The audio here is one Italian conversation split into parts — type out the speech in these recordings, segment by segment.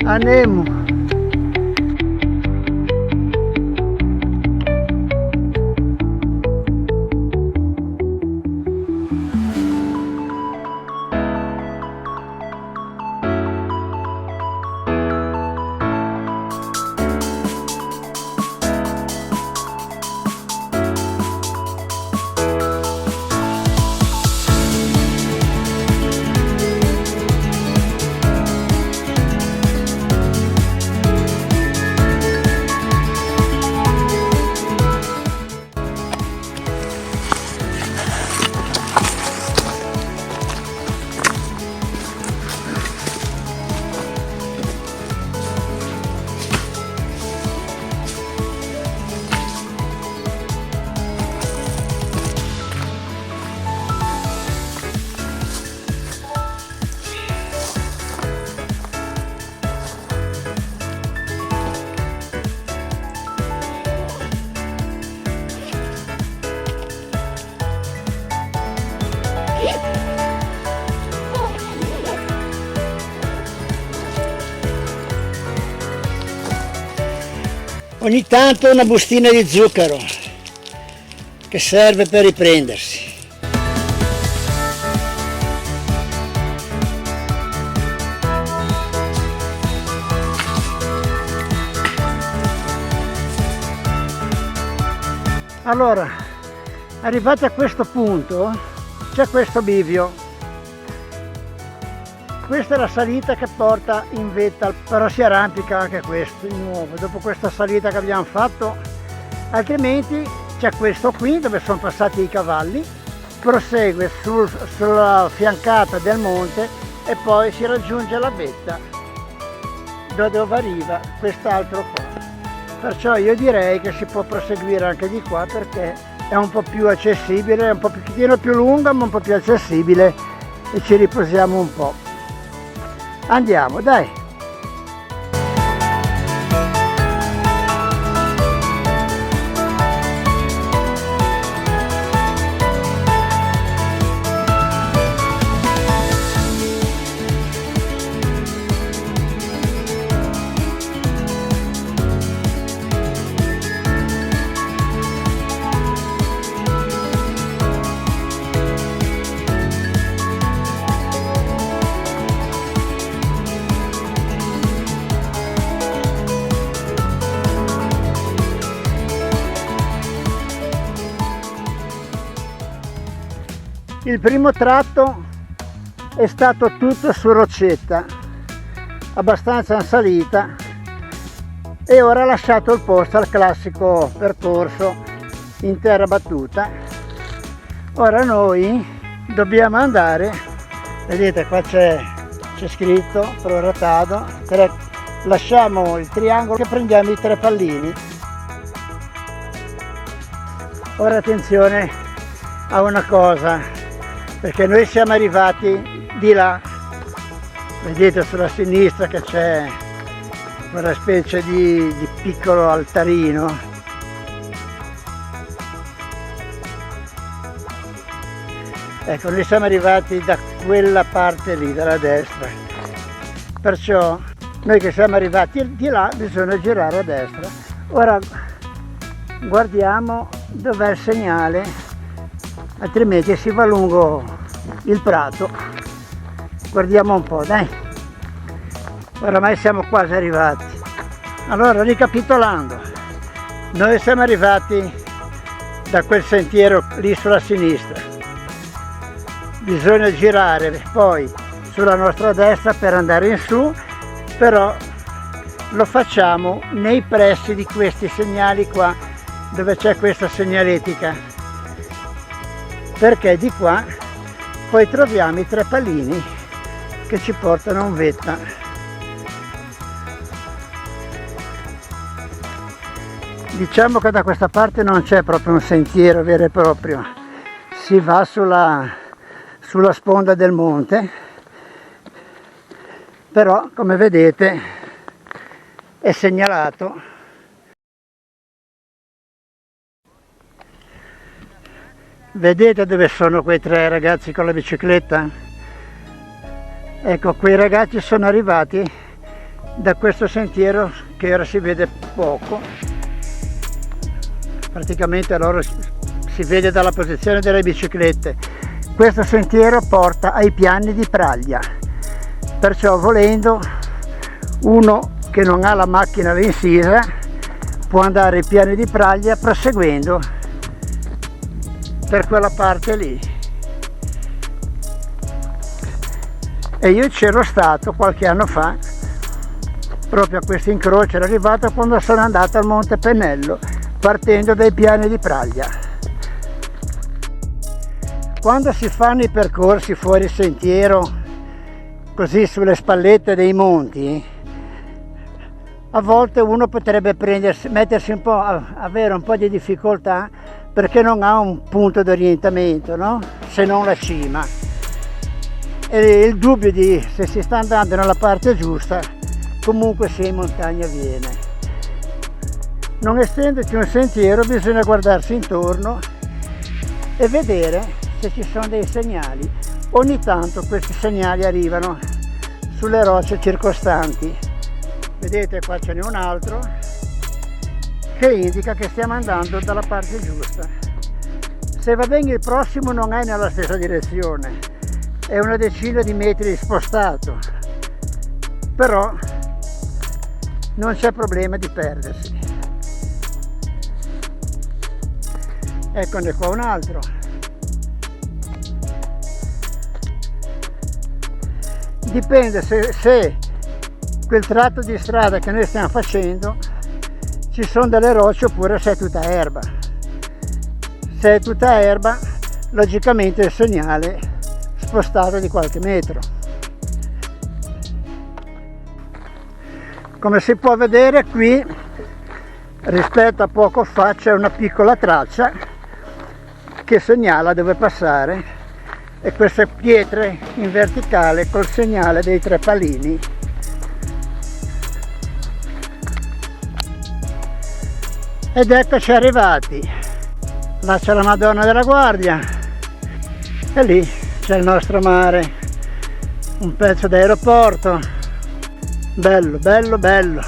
Andiamo. Ogni tanto una bustina di zucchero che serve per riprendersi. Allora, arrivati a questo punto c'è questo bivio. Questa è la salita che porta in vetta, però si arrampica anche questo di nuovo dopo questa salita che abbiamo fatto, altrimenti c'è questo qui dove sono passati i cavalli, prosegue sulla fiancata del monte e poi si raggiunge la vetta dove arriva quest'altro qua. Perciò io direi che si può proseguire anche di qua perché è un po' più accessibile, è un pochettino più lunga ma un po' più accessibile e ci riposiamo un po'. Andiamo, dai! Il primo tratto è stato tutto su roccetta, abbastanza in salita, e ora ha lasciato il posto al classico percorso in terra battuta. Ora noi dobbiamo andare, vedete qua c'è scritto proratato, lasciamo il triangolo e prendiamo i 3 pallini. Ora attenzione a una cosa, perché noi siamo arrivati di là, vedete sulla sinistra che c'è quella specie di piccolo altarino. Ecco, noi siamo arrivati da quella parte lì, dalla destra, perciò noi che siamo arrivati di là bisogna girare a destra. Ora guardiamo dov'è il segnale, altrimenti si va lungo il prato. Guardiamo un po', dai, oramai siamo quasi arrivati. Allora, ricapitolando, noi siamo arrivati da quel sentiero lì sulla sinistra, bisogna girare poi sulla nostra destra per andare in su, però lo facciamo nei pressi di questi segnali qua dove c'è questa segnaletica, perché di qua poi troviamo i 3 pallini che ci portano in vetta. Diciamo che da questa parte non c'è proprio un sentiero vero e proprio, si va sulla sponda del monte, però come vedete è segnalato. Vedete dove sono quei 3 ragazzi con la bicicletta? Ecco, quei ragazzi sono arrivati da questo sentiero che ora si vede poco, praticamente allora si vede dalla posizione delle biciclette. Questo sentiero porta ai piani di Praglia, perciò volendo uno che non ha la macchina incisa può andare ai piani di Praglia proseguendo per quella parte lì. E io c'ero stato qualche anno fa proprio a questo incrocio, ero arrivato quando sono andato al Monte Pennello partendo dai piani di Praglia. Quando si fanno i percorsi fuori sentiero così sulle spallette dei monti, a volte uno potrebbe mettersi un po', avere un po' di difficoltà perché non ha un punto di orientamento, no? Se non la cima. E il dubbio di se si sta andando nella parte giusta, comunque sia in montagna viene. Non essendoti un sentiero bisogna guardarsi intorno e vedere se ci sono dei segnali. Ogni tanto questi segnali arrivano sulle rocce circostanti. Vedete, qua ce n'è un altro che indica che stiamo andando dalla parte giusta. Se va bene il prossimo non è nella stessa direzione, è una decina di metri spostato, però non c'è problema di perdersi. Eccone qua un altro. Dipende se quel tratto di strada che noi stiamo facendo ci sono delle rocce oppure se è tutta erba. Se è tutta erba, logicamente il segnale è spostato di qualche metro. Come si può vedere qui, rispetto a poco fa, c'è una piccola traccia che segnala dove passare e queste pietre in verticale col segnale dei tre pallini. Ed eccoci arrivati. Là c'è la Madonna della Guardia e lì c'è il nostro mare, un pezzo d'aeroporto, bello, bello, bello.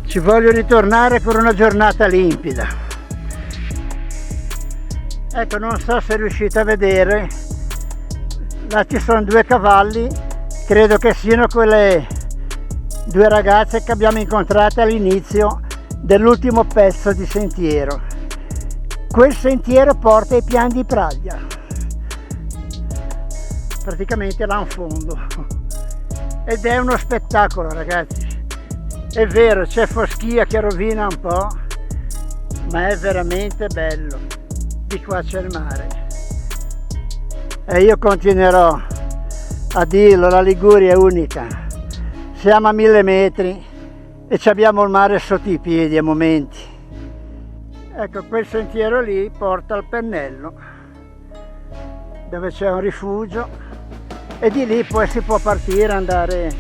Ci voglio ritornare per una giornata limpida. Ecco, non so se riuscite a vedere, là ci sono due cavalli, credo che siano quelle due ragazze che abbiamo incontrato all'inizio dell'ultimo pezzo di sentiero. Quel sentiero porta ai piani di Praglia, praticamente là in fondo, ed è uno spettacolo, ragazzi. È vero, c'è foschia che rovina un po', ma è veramente bello. Di qua c'è il mare e io continuerò a dirlo, la Liguria è unica. Siamo a 1000 metri e abbiamo il mare sotto i piedi a momenti. Ecco, quel sentiero lì porta al Pennello, dove c'è un rifugio, e di lì poi si può partire e andare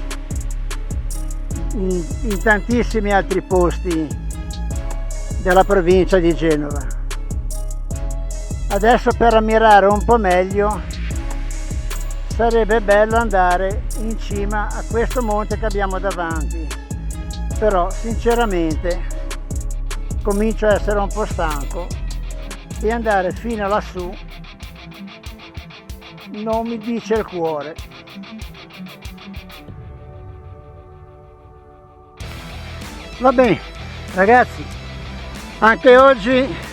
in tantissimi altri posti della provincia di Genova. Adesso, per ammirare un po' meglio, sarebbe bello andare in cima a questo monte che abbiamo davanti, però sinceramente comincio a essere un po' stanco e andare fino lassù non mi dice il cuore. Va bene ragazzi, anche oggi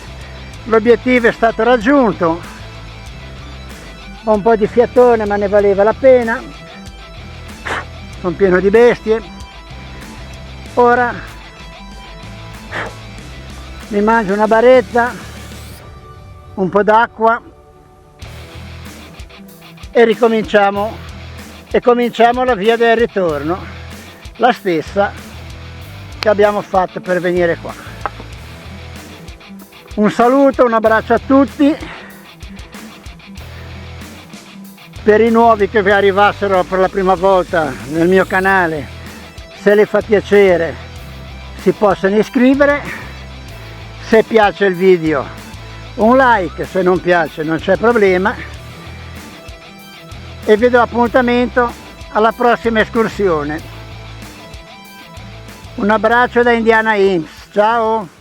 l'obiettivo è stato raggiunto. Ho un po' di fiatone ma ne valeva la pena, sono pieno di bestie. Ora mi mangio una baretta, un po' d'acqua e ricominciamo la via del ritorno, la stessa che abbiamo fatto per venire qua. Un saluto, un abbraccio a tutti. Per i nuovi che vi arrivassero per la prima volta nel mio canale, se le fa piacere si possono iscrivere, se piace il video un like, se non piace non c'è problema, e vi do appuntamento alla prossima escursione. Un abbraccio da Indiana Imps, ciao!